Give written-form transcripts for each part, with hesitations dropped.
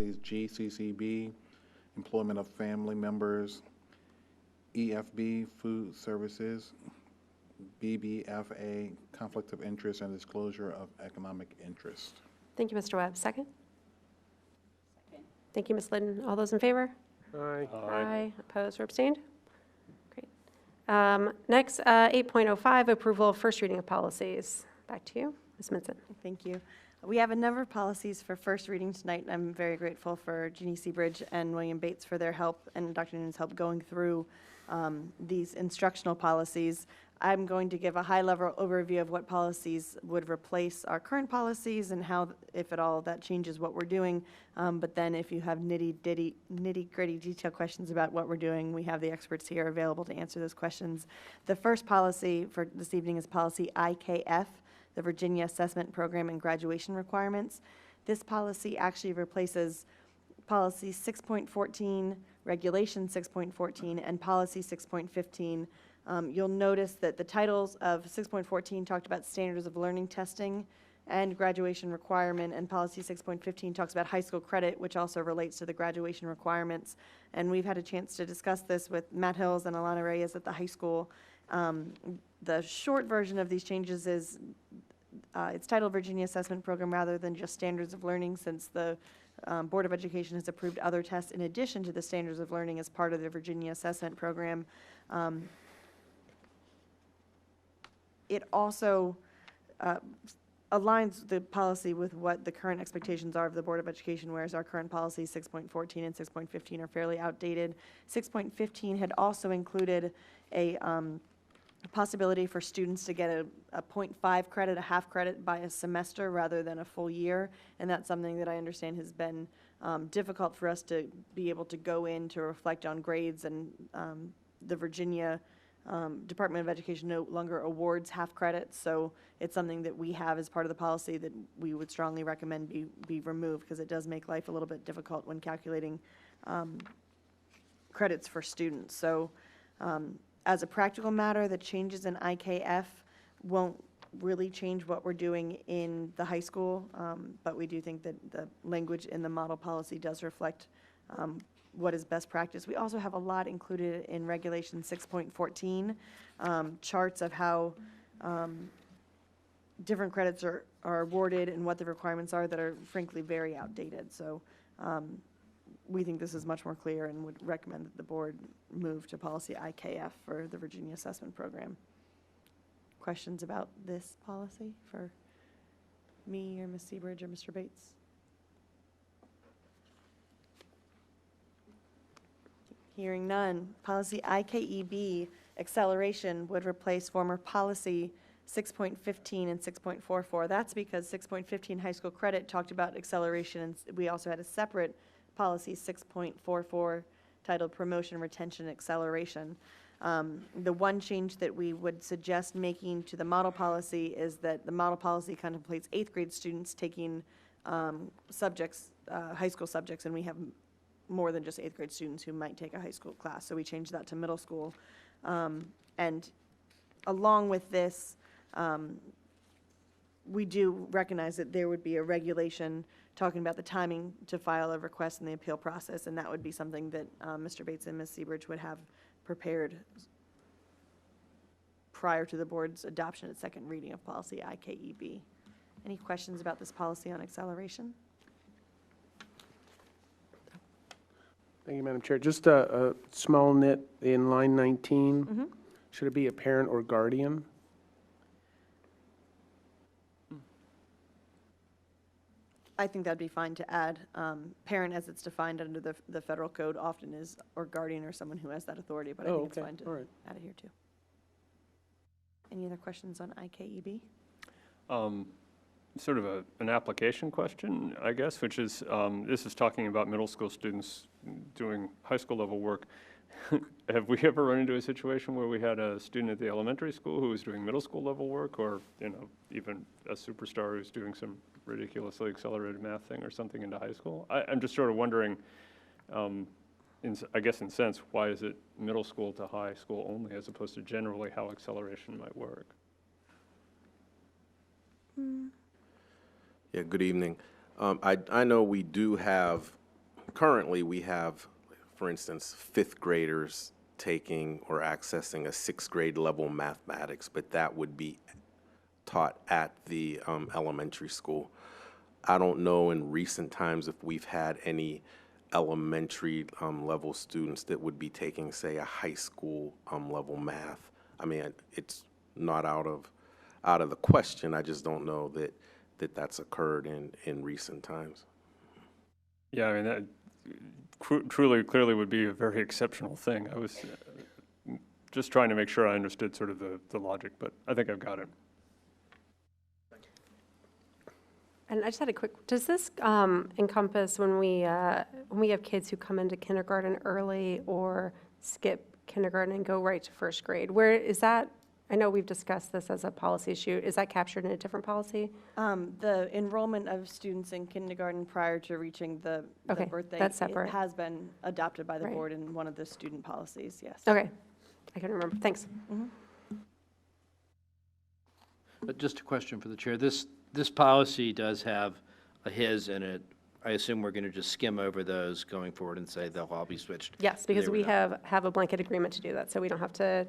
GCCB, employment of family members, EFB, food services, BBFA, conflict of interest and disclosure of economic interest. Thank you, Mr. Webb. Second? Thank you, Ms. Liddon. All those in favor? Aye. Aye. Opposed or abstained? Great. Next, 8.05, approval of first reading of policies. Back to you, Ms. Minson. Thank you. We have a number of policies for first reading tonight, and I'm very grateful for Jeannie Seabridge and William Bates for their help and Dr. Noonan's help going through these instructional policies. I'm going to give a high-level overview of what policies would replace our current policies and how, if at all, that changes what we're doing. But then if you have nitty-gritty detailed questions about what we're doing, we have the experts here available to answer those questions. The first policy for this evening is policy IKF, the Virginia Assessment Program and Graduation Requirements. This policy actually replaces policy 6.14, regulation 6.14, and policy 6.15. You'll notice that the titles of 6.14 talked about standards of learning testing and graduation requirement, and policy 6.15 talks about high school credit, which also relates to the graduation requirements. And we've had a chance to discuss this with Matt Hills and Alana Reyes at the high school. The short version of these changes is it's titled Virginia Assessment Program rather than just Standards of Learning, since the Board of Education has approved other tests in addition to the Standards of Learning as part of the Virginia Assessment Program. It also aligns the policy with what the current expectations are of the Board of Education, whereas our current policies 6.14 and 6.15 are fairly outdated. 6.15 had also included a possibility for students to get a 0.5 credit, a half credit by a semester rather than a full year, and that's something that I understand has been difficult for us to be able to go in to reflect on grades, and the Virginia Department of Education no longer awards half credits, so it's something that we have as part of the policy that we would strongly recommend be removed, because it does make life a little bit difficult when calculating credits for students. So as a practical matter, the changes in IKF won't really change what we're doing in the high school, but we do think that the language in the model policy does reflect what is best practice. We also have a lot included in Regulation 6.14, charts of how different credits are awarded and what the requirements are that are frankly very outdated. So we think this is much more clear and would recommend that the board move to policy IKF for the Virginia Assessment Program. Questions about this policy for me or Ms. Seabridge or Mr. Bates? Hearing none. Policy IKEB, acceleration, would replace former policy 6.15 and 6.44. That's because 6.15 high school credit talked about acceleration, and we also had a separate policy 6.44 titled promotion, retention, acceleration. The one change that we would suggest making to the model policy is that the model policy contemplates 8th grade students taking subjects, high school subjects, and we have more than just 8th grade students who might take a high school class. So we changed that to middle school. And along with this, we do recognize that there would be a regulation talking about the timing to file a request in the appeal process, and that would be something that Mr. Bates and Ms. Seabridge would have prepared prior to the board's adoption at second reading of policy IKEB. Any questions about this policy on acceleration? Thank you, Madam Chair. Just a small nit in line 19. Mm-hmm. Should it be a parent or guardian? I think that'd be fine to add. Parent, as it's defined under the federal code, often is, or guardian or someone who has that authority, but I think it's fine to add it here too. Any other questions on IKEB? Sort of an application question, I guess, which is, this is talking about middle school students doing high school level work. Have we ever run into a situation where we had a student at the elementary school who was doing middle school level work, or, you know, even a superstar who's doing some ridiculously accelerated math thing or something into high school? I'm just sort of wondering, I guess in a sense, why is it middle school to high school only as opposed to generally how acceleration might work? Yeah, good evening. I know we do have currently, we have, for instance, fifth graders taking or accessing a sixth grade level mathematics, but that would be taught at the elementary school. I don't know in recent times if we've had any elementary level students that would be taking, say, a high school level math. I mean, it's not out of the question. I just don't know that's occurred in recent times. Yeah, I mean, that clearly would be a very exceptional thing. I was just trying to make sure I understood sort of the logic, but I think I've got it. And I just had a quick, does this encompass when we have kids who come into kindergarten early or skip kindergarten and go right to first grade? Where is that? I know we've discussed this as a policy issue. Is that captured in a different policy? The enrollment of students in kindergarten prior to reaching the Okay, birthday. that's separate. It has been adopted by the Right. board in one of the student policies, yes. Okay, I can remember. Thanks. But just a question for the chair. This policy does have a his in it. I assume we're going to just skim over those going forward and say they'll all be switched. Yes, because They were we not. have a blanket agreement to do that, so we don't have to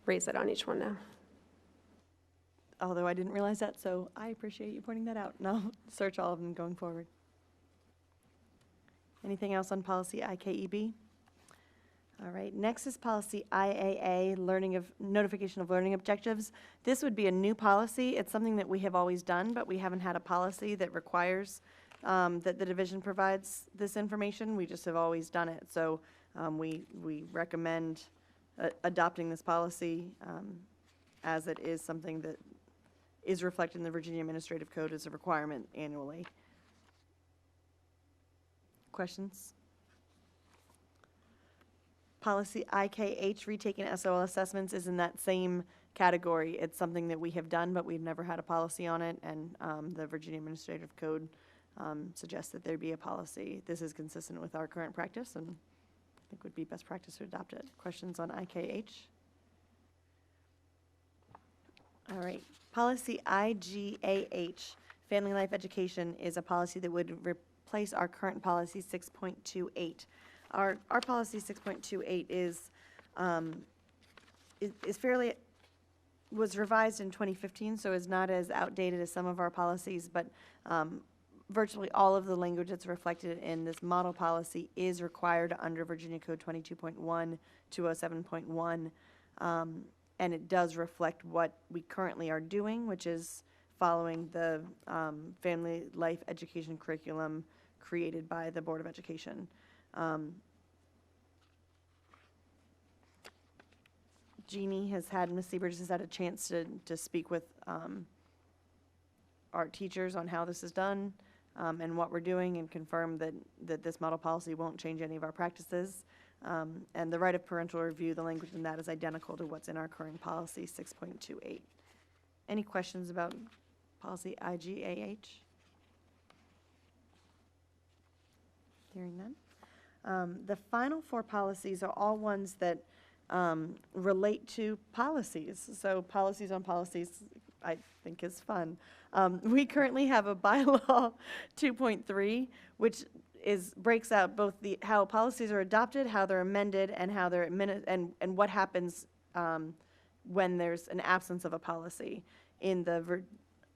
raise it on each one now. Although I didn't realize that, so I appreciate you pointing that out. And I'll search all of them going forward. Anything else on policy IKEB? All right, next is policy IAA, notification of learning objectives. This would be a new policy. It's something that we have always done, but we haven't had a policy that requires that the division provides this information. We just have always done it. So we recommend adopting this policy as it is something that is reflected in the Virginia Administrative Code as a requirement annually. Questions? Policy IKH, retaking SOL assessments, is in that same category. It's something that we have done, but we've never had a policy on it, and the Virginia Administrative Code suggests that there be a policy. This is consistent with our current practice, and I think would be best practice to adopt it. Questions on IKH? All right. Policy IGAH, family life education, is a policy that would replace our current policy 6.28. Our policy 6.28 is fairly, was revised in 2015, so is not as outdated as some of our policies, but virtually all of the language that's reflected in this model policy is required under Virginia Code 22.1, 207.1, and it does reflect what we currently are doing, which is following the family life education curriculum created by the Board of Education. Jeannie has had, Ms. Seabridge has had a chance to speak with our teachers on how this is done and what we're doing, and confirm that this model policy won't change any of our practices. And the right of parental review, the language in that is identical to what's in our current policy 6.28. Any questions about policy IGAH? Hearing none. The final four policies are all ones that relate to policies. So policies on policies, I think, is fun. We currently have a bylaw 2.3, which breaks out both how policies are adopted, how they're amended, and how they're and what happens when there's an absence of a policy. In the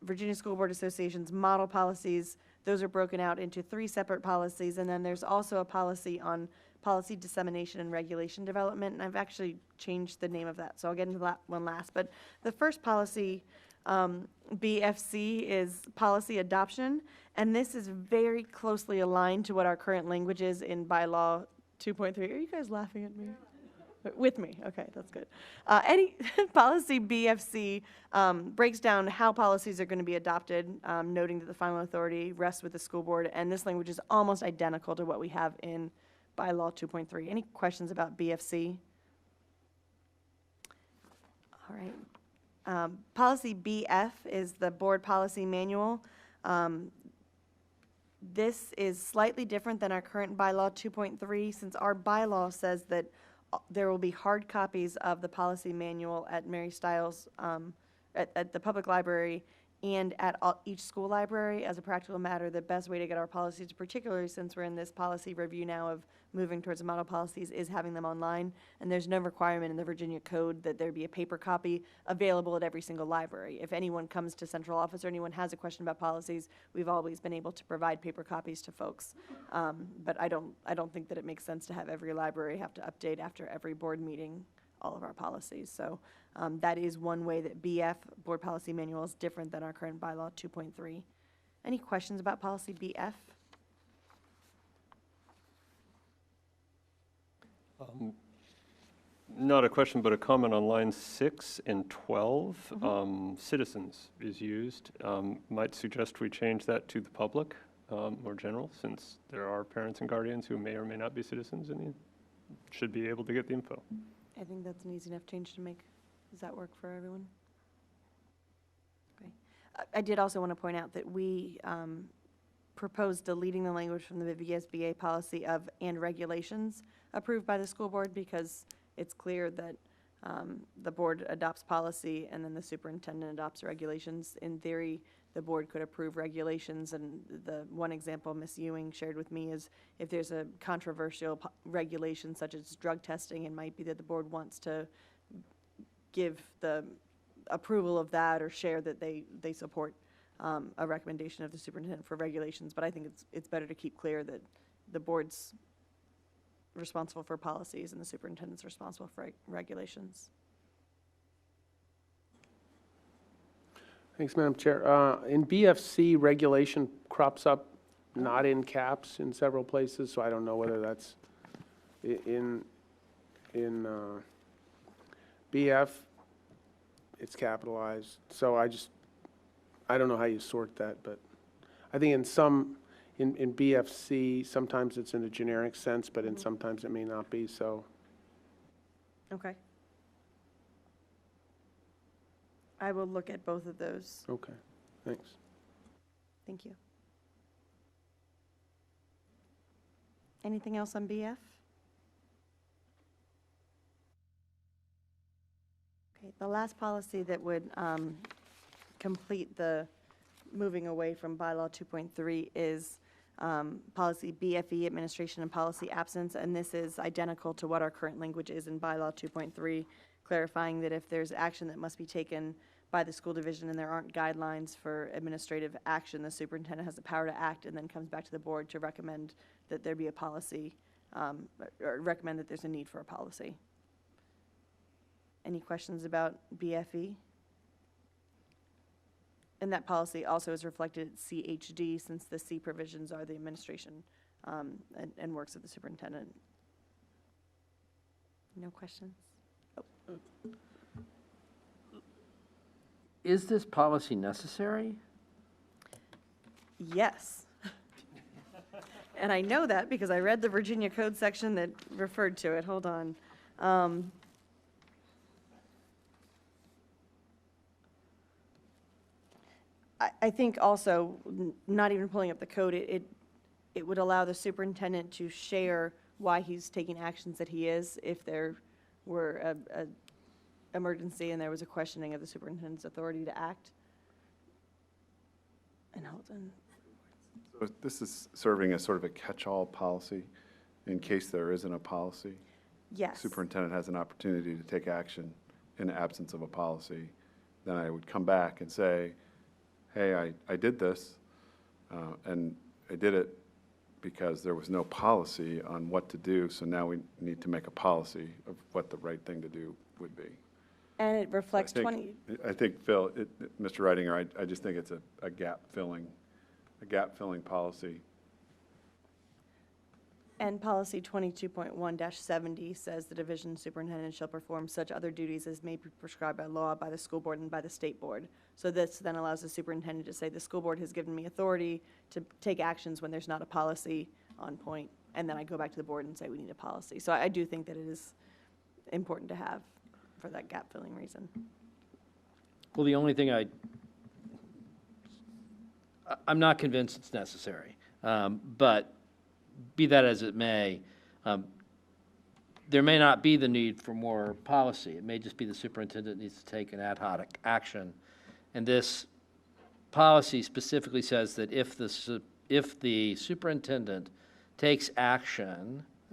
Virginia School Board Association's model policies, those are broken out into 3 separate policies, and then there's also a policy on policy dissemination and regulation development, and I've actually changed the name of that, so I'll get into that one last. But the first policy, BFC, is policy adoption, and this is very closely aligned to what our current language is in bylaw 2.3. Are you guys laughing at me? With me, okay, that's good. Any policy BFC breaks down how policies are going to be adopted, noting that the final authority rests with the school board, and this language is almost identical to what we have in bylaw 2.3. Any questions about BFC? All right. Policy BF is the board policy manual. This is slightly different than our current bylaw 2.3, since our bylaw says that there will be hard copies of the policy manual at Mary Stiles, at the public library and at each school library. As a practical matter, the best way to get our policies, particularly since we're in this policy review now of moving towards model policies, is having them online. And there's no requirement in the Virginia Code that there be a paper copy available at every single library. If anyone comes to central office or anyone has a question about policies, we've always been able to provide paper copies to folks. But I don't think that it makes sense to have every library have to update after every board meeting all of our policies. So that is one way that BF, Board Policy Manual, is different than our current bylaw 2.3. Any questions about policy BF? Not a question, but a comment on line 6 and 12. Citizens is used. Might suggest we change that to the public, more general, since there are parents and guardians who may or may not be citizens and should be able to get the info. I think that's an easy enough change to make. Does that work for everyone? Okay. I did also want to point out that we proposed deleting the language from the VSBA policy of "and regulations" approved by the school board, because it's clear that the board adopts policy and then the superintendent adopts regulations. In theory, the board could approve regulations, and the one example Ms. Ewing shared with me is if there's a controversial regulation such as drug testing, it might be that the board wants to give the approval of that or share that they support a recommendation of the superintendent for regulations. But I think it's better to keep clear that the board's responsible for policies and the superintendent's responsible for regulations. Thanks, Madam Chair. In BFC, regulation crops up not in caps in several places, so I don't know whether that's in BF, it's capitalized. So I don't know how you sort that, but I think in BFC, sometimes it's in a generic sense, but sometimes it may not be, so. Okay. I will look at both of those. Okay, thanks. Thank you. Anything else on BF? Okay, the last policy that would complete the moving away from bylaw 2.3 is policy BFE, administration and policy absence, and this is identical to what our current language is in bylaw 2.3, clarifying that if there's action that must be taken by the school division and there aren't guidelines for administrative action, the superintendent has the power to act and then comes back to the board to recommend that there be a policy, or recommend that there's a need for a policy. Any questions about BFE? And that policy also is reflected at CHD, since the C provisions are the administration and works of the superintendent. No questions? Is this policy necessary? Yes. And I know that because I read the Virginia Code section that referred to it. Hold on. I think also, not even pulling up the code, it would allow the superintendent to share why he's taking actions that he is if there were a emergency and there was a questioning of the superintendent's authority to act. And hold on. So this is serving as sort of a catch-all policy in case there isn't a policy. Yes. Superintendent has an opportunity to take action in the absence of a policy. Then I would come back and say, hey, I did this, and I did it because there was no policy on what to do, so now we need to make a policy of what the right thing to do would be. And it reflects I think, Phil, Mr. Reitinger, I just think it's a gap-filling policy. And policy 22.1-70 says the division superintendent shall perform such other duties as may be prescribed by law, by the school board, and by the state board. So this then allows the superintendent to say, the school board has given me authority to take actions when there's not a policy on point, and then I go back to the board and say, we need a policy. So I do think that it is important to have for that gap-filling reason. Well, the only thing I'm not convinced it's necessary, but be that as it may, there may not be the need for more policy. It may just be the superintendent needs to take an ad hoc action. And this policy specifically says that if the superintendent takes action